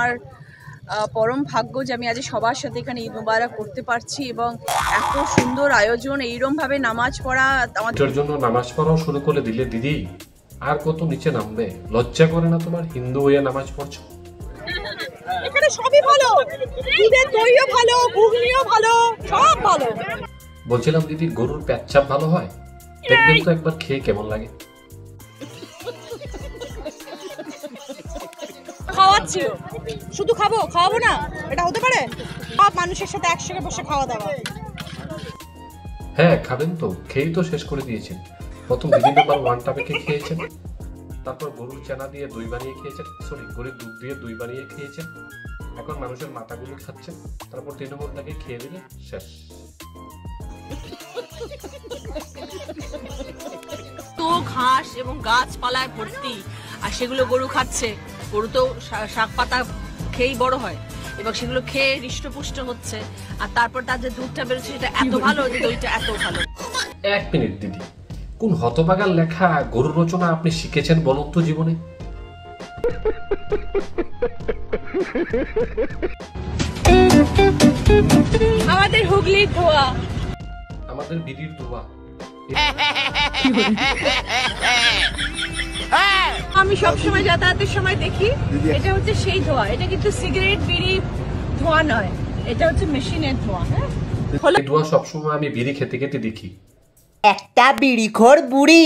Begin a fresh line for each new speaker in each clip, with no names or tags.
আর পরম ভাগ্য যে আমি আজ সবার সাথে এখানে ঈদ মুবারক করতে পারছি এবং এত সুন্দর আয়োজন, এইরকম ভাবে নামাজ পড়া।
আমাদের জন্য নামাজ পড়াও শুরু করে দিলে দিদি, আর কত নিচে নামবে? লজ্জা করে না তোমার হিন্দু হয়ে নামাজ পড়ছো?
এখানে সবই ভালো, ঈদের দইও ভালো, ঘুগনিও ভালো, সব ভালো।
বলছিলাম দিদি, গরুর পেচ্ছাপ ভালো হয়? দেখবেন তো একবার খেয়ে কেমন লাগে।
খাওয়াচ্ছি, শুধু খাওয়াবো না, এটা হতে পারে? সব মানুষের সাথে একসঙ্গে বসে খাওয়া দাওয়া।
হ্যাঁ খাবেন তো, খেয়েই তো শেষ করে দিয়েছেন। প্রথম দিদি নাম্বার 1 টাপেকে খেয়েছেন, তারপর গরুর চানা দিয়ে দই বানিয়ে খেয়েছেন, সরি গরুর দুধ দিয়ে দই বানিয়ে খেয়েছেন, এখন মানুষের মাথাগুলো খাচ্ছেন, তারপর 3 নম্বরটাকে খেয়ে দিলে শেষ।
তো ঘাস এবং গাছপালায় ভর্তি, আর সেগুলো গরু খাচ্ছে। গরু তো শাক পাতা খেয়েই বড় হয় এবং সেগুলো খেয়ে হৃষ্টপুষ্ট হচ্ছে, আর তারপর তার যে দুধটা বেরোচ্ছে সেটা এত ভালো, যে দইটা এত ভালো।
1 মিনিট দিদি, কোন হতভাগার লেখা গরু রচনা আপনি শিখেছেন বলুন তো জীবনে?
আমাদের হুগলির ধোয়া,
আমাদের বিড়ির ধোয়া।
আমি সবসময় যাতায়াতের সময় দেখি, এটা হচ্ছে সেই ধোয়া। এটা কিন্তু সিগারেট বিড়ি ধোয়া নয়, এটা হচ্ছে মেশিনের ধোয়া।
এই ধোয়া সবসময় আমি বিড়ি খেতে খেতে দেখি।
একটা বিড়িখোর বুড়ি।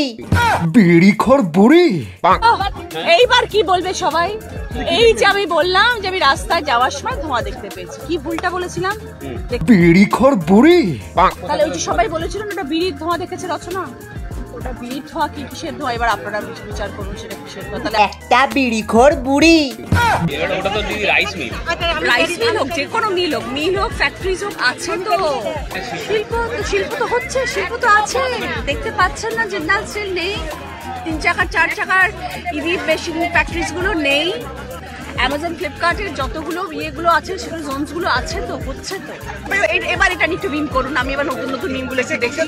বিড়িখোর বুড়ি?
এইবার কি বলবে সবাই? এই যে আমি বললাম যে আমি রাস্তায় যাওয়ার সময় ধোঁয়া দেখতে পেয়েছি, কি ভুলটা বলেছিলাম?
বিড়িখোর বুড়ি?
তাহলে ওই যে সবাই বলেছিল ওটা বিড়ির ধোঁয়া দেখেছে রচনা, ওটা বিড়ির ধোঁয়া কি কিসের ধোঁয়া? এবার আপনারা বিচার করুন সেটা কিসের ধোঁয়া। তাহলে
একটা বিড়িখোর বুড়ি।
ওটা তো দিদি রাইস মিল
হোক, যে কোনো মিল হোক, ফ্যাক্টরিজ হোক, আছে তো। শিল্প তো হচ্ছে, শিল্প তো আছে, দেখতে পাচ্ছেন না? জিন্দাল স্টিল নেই, 3 চাকার 4 চাকার ইভি মেশিন ফ্যাক্টরিজ গুলো নেই। অ্যামাজন ফ্লিপকার্টের যতগুলো ইয়েগুলো আছে, সেগুলো জোনস গুলো আছে তো, হচ্ছে তো। এবার এটা নিয়ে একটু মিম করুন, আমি এবার নতুন মিম গুলো দেখি।